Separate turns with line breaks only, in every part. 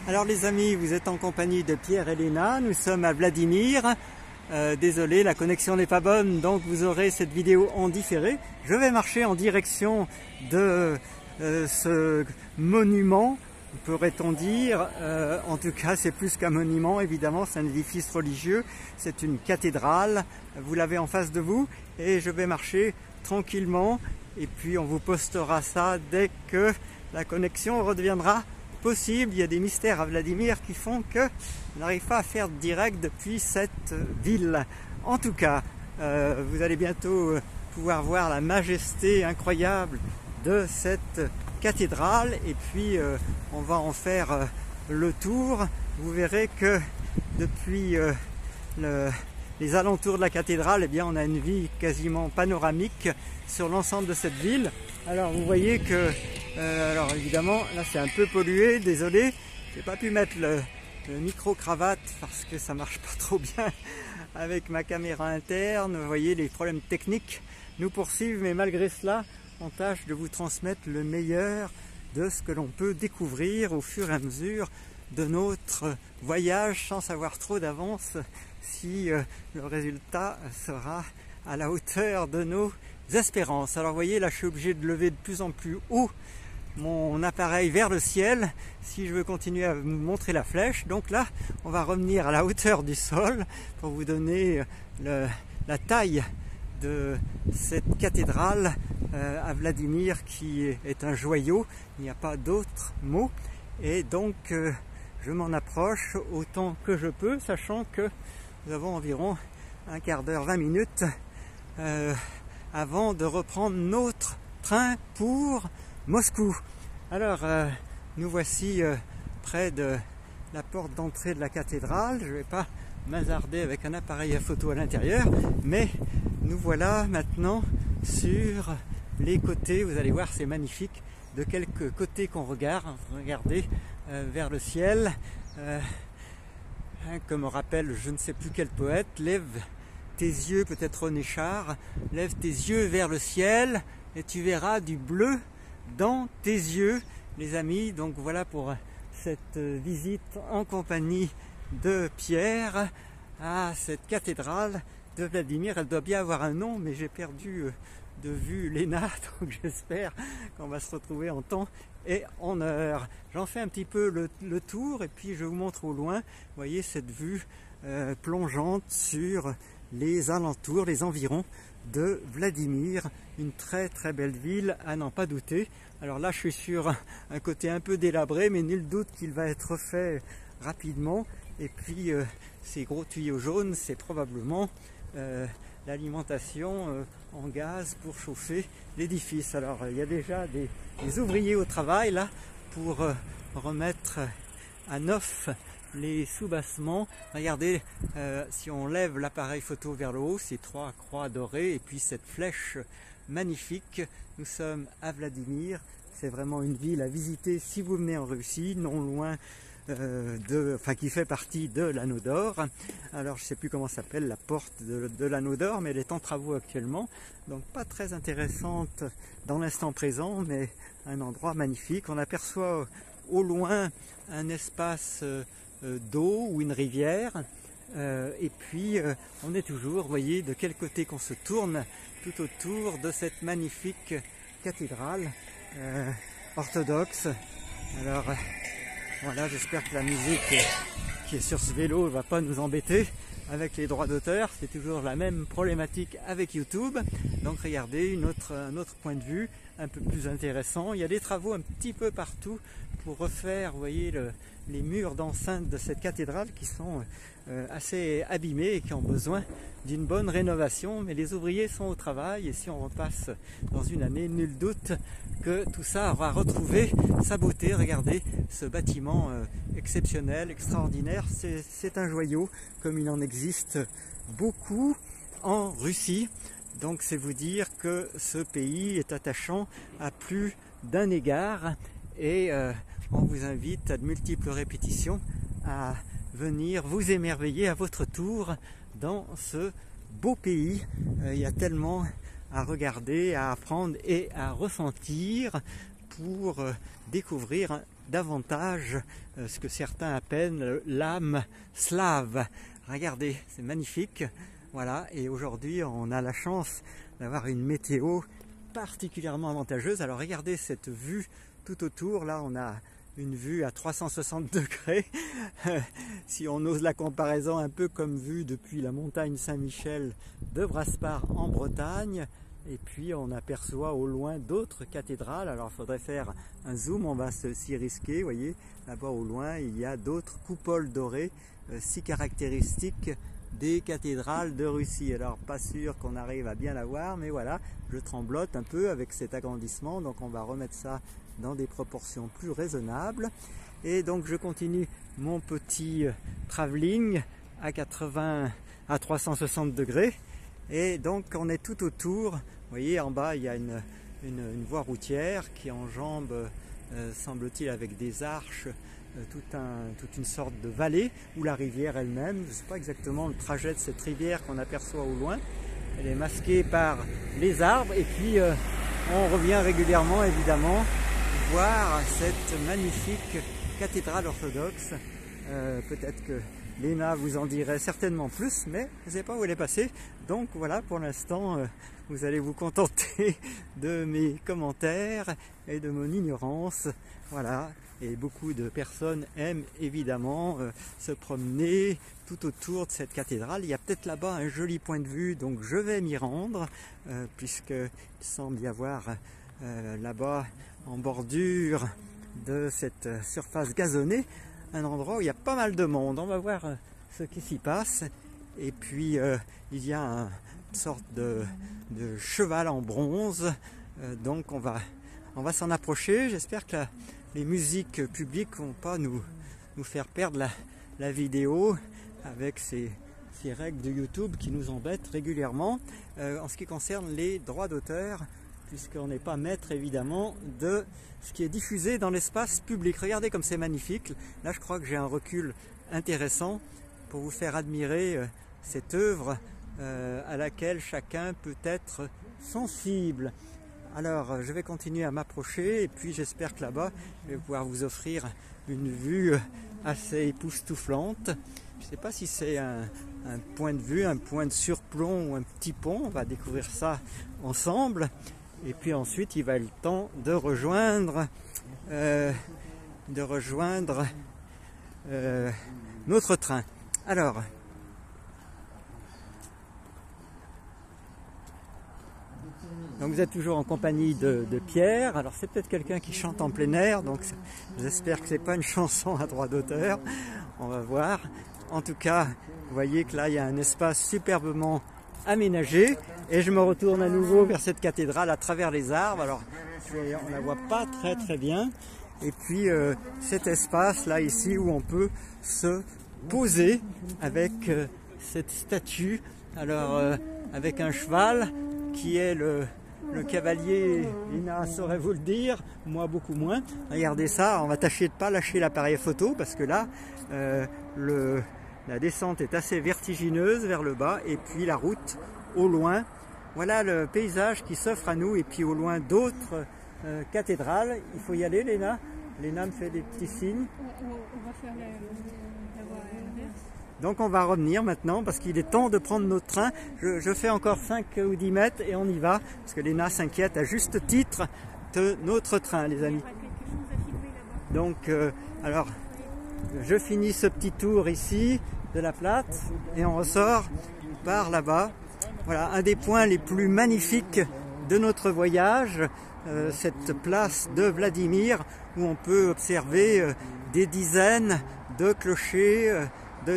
Alors les amis, vous êtes en compagnie de Pierre et Léna, nous sommes à Vladimir. Désolé, la connexion n'est pas bonne, donc vous aurez cette vidéo en différé. Je vais marcher en direction de ce monument, pourrait-on dire. En tout cas, c'est plus qu'un monument, évidemment, c'est un édifice religieux, c'est une cathédrale. Vous l'avez en face de vous et je vais marcher tranquillement. Et puis on vous postera ça dès que la connexion redeviendra possible. Il y a des mystères à Vladimir qui font que on n'arrive pas à faire direct depuis cette ville. En tout cas, vous allez bientôt pouvoir voir la majesté incroyable de cette cathédrale et puis on va en faire le tour. Vous verrez que depuis les alentours de la cathédrale, eh bien, on a une vue quasiment panoramique sur l'ensemble de cette ville. Alors vous voyez que, alors évidemment, là c'est un peu pollué, désolé, j'ai pas pu mettre le micro-cravate parce que ça marche pas trop bien avec ma caméra interne. Vous voyez, les problèmes techniques nous poursuivent, mais malgré cela, on tâche de vous transmettre le meilleur de ce que l'on peut découvrir au fur et à mesure de notre voyage sans savoir trop d'avance si le résultat sera à la hauteur de nos espérances. Alors vous voyez, là je suis obligé de lever de plus en plus haut mon appareil vers le ciel si je veux continuer à vous montrer la flèche. Donc là on va revenir à la hauteur du sol pour vous donner la taille de cette cathédrale à Vladimir qui est un joyau, il n'y a pas d'autre mot. Et donc je m'en approche autant que je peux, sachant que nous avons environ un quart d'heure, 20 minutes avant de reprendre notre train pour Moscou. Alors nous voici près de la porte d'entrée de la cathédrale. Je ne vais pas m'hasarder avec un appareil à photo à l'intérieur, mais nous voilà maintenant sur les côtés. Vous allez voir, c'est magnifique de quelques côtés qu'on regarde. Regardez vers le ciel. Comme rappelle je ne sais plus quel poète, lève tes yeux, peut-être René Char, lève tes yeux vers le ciel et tu verras du bleu dans tes yeux, les amis. Donc voilà pour cette visite en compagnie de Pierre à cette cathédrale de Vladimir. Elle doit bien avoir un nom, mais j'ai perdu de vue Léna, donc j'espère qu'on va se retrouver en temps et en heure. J'en fais un petit peu le tour et puis je vous montre au loin, vous voyez cette vue plongeante sur les alentours, les environs de Vladimir, une très très belle ville à n'en pas douter. Alors là je suis sur un côté un peu délabré, mais nul doute qu'il va être fait rapidement. Et puis ces gros tuyaux jaunes, c'est probablement l'alimentation en gaz pour chauffer l'édifice. Alors il y a déjà des ouvriers au travail là pour remettre à neuf les soubassements. Regardez, si on lève l'appareil photo vers le haut, ces trois croix dorées et puis cette flèche magnifique. Nous sommes à Vladimir, c'est vraiment une ville à visiter si vous venez en Russie, non loin qui fait partie de l'Anneau d'Or. Alors je ne sais plus comment s'appelle la porte de l'Anneau d'Or, mais elle est en travaux actuellement, donc pas très intéressante dans l'instant présent, mais un endroit magnifique. On aperçoit au loin un espace d'eau ou une rivière, et puis on est toujours, vous voyez, de quel côté qu'on se tourne, tout autour de cette magnifique cathédrale orthodoxe. Alors voilà, j'espère que la musique qui est sur ce vélo ne va pas nous embêter avec les droits d'auteur. C'est toujours la même problématique avec YouTube. Donc regardez, un autre point de vue un peu plus intéressant. Il y a des travaux un petit peu partout pour refaire, vous voyez, les murs d'enceinte de cette cathédrale qui sont assez abîmés et qui ont besoin d'une bonne rénovation. Mais les ouvriers sont au travail et si on repasse dans une année, nul doute que tout ça aura retrouvé sa beauté. Regardez ce bâtiment exceptionnel, extraordinaire. C'est un joyau comme il en existe beaucoup en Russie. Donc c'est vous dire que ce pays est attachant à plus d'un égard et on vous invite à de multiples répétitions à venir vous émerveiller à votre tour dans ce beau pays. Il y a tellement à regarder, à apprendre et à ressentir pour découvrir davantage ce que certains appellent l'âme slave. Regardez, c'est magnifique. Voilà, et aujourd'hui on a la chance d'avoir une météo particulièrement avantageuse. Alors regardez cette vue tout autour, là on a une vue à 360 degrés, si on ose la comparaison, un peu comme vue depuis la montagne Saint-Michel de Brasparts en Bretagne. Et puis on aperçoit au loin d'autres cathédrales. Alors il faudrait faire un zoom, on va s'y risquer. Vous voyez, là-bas au loin il y a d'autres coupoles dorées, si caractéristiques des cathédrales de Russie. Alors pas sûr qu'on arrive à bien la voir, mais voilà, je tremblote un peu avec cet agrandissement, donc on va remettre ça dans des proportions plus raisonnables. Et donc je continue mon petit travelling à 360 degrés. Et donc on est tout autour. Vous voyez, en bas il y a une voie routière qui enjambe, semble-t-il, avec des arches, toute une sorte de vallée, ou la rivière elle-même. Je ne sais pas exactement le trajet de cette rivière qu'on aperçoit au loin. Elle est masquée par les arbres, et puis on revient régulièrement évidemment voir cette magnifique cathédrale orthodoxe. Peut-être que Léna vous en dirait certainement plus, mais je ne sais pas où elle est passée. Donc voilà, pour l'instant, vous allez vous contenter de mes commentaires et de mon ignorance. Voilà, et beaucoup de personnes aiment évidemment se promener tout autour de cette cathédrale. Il y a peut-être là-bas un joli point de vue, donc je vais m'y rendre, puisqu'il semble y avoir là-bas, en bordure de cette surface gazonnée, un endroit où il y a pas mal de monde. On va voir ce qui s'y passe. Et puis il y a une sorte de cheval en bronze, donc on va s'en approcher. J'espère que les musiques publiques ne vont pas nous faire perdre la vidéo avec ces règles de YouTube qui nous embêtent régulièrement en ce qui concerne les droits d'auteur, puisqu'on n'est pas maître évidemment de ce qui est diffusé dans l'espace public. Regardez comme c'est magnifique. Là je crois que j'ai un recul intéressant pour vous faire admirer cette œuvre à laquelle chacun peut être sensible. Alors je vais continuer à m'approcher, et puis j'espère que là-bas je vais pouvoir vous offrir une vue assez époustouflante. Je ne sais pas si c'est un point de vue, un point de surplomb ou un petit pont. On va découvrir ça ensemble. Et puis ensuite, il va être le temps de rejoindre notre train. Alors, donc vous êtes toujours en compagnie de Pierre. Alors c'est peut-être quelqu'un qui chante en plein air, donc j'espère que c'est pas une chanson à droit d'auteur. On va voir. En tout cas, vous voyez que là, il y a un espace superbement aménagé, et je me retourne à nouveau vers cette cathédrale à travers les arbres. Alors on la voit pas très bien, et puis cet espace là ici où on peut se poser avec cette statue, alors avec un cheval qui est le cavalier. Lina saurait vous le dire, moi beaucoup moins. Regardez ça, on va tâcher de ne pas lâcher l'appareil photo, parce que là la descente est assez vertigineuse vers le bas, et puis la route au loin. Voilà le paysage qui s'offre à nous, et puis au loin d'autres cathédrales. Il faut y aller, Léna. Léna me fait des petits signes.
On va faire la voie inverse.
Donc on va revenir maintenant, parce qu'il est temps de prendre notre train. Je fais encore 5 ou 10 mètres et on y va, parce que Léna s'inquiète à juste titre de notre train, les amis. Donc alors je finis ce petit tour ici de la Platte et on ressort par là-bas. Voilà, un des points les plus magnifiques de notre voyage, cette place de Vladimir, où on peut observer des dizaines de clochers,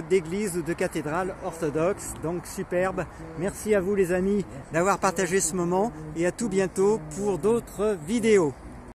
d'églises ou de cathédrales orthodoxes. Donc superbe. Merci à vous les amis d'avoir partagé ce moment, et à tout bientôt pour d'autres vidéos.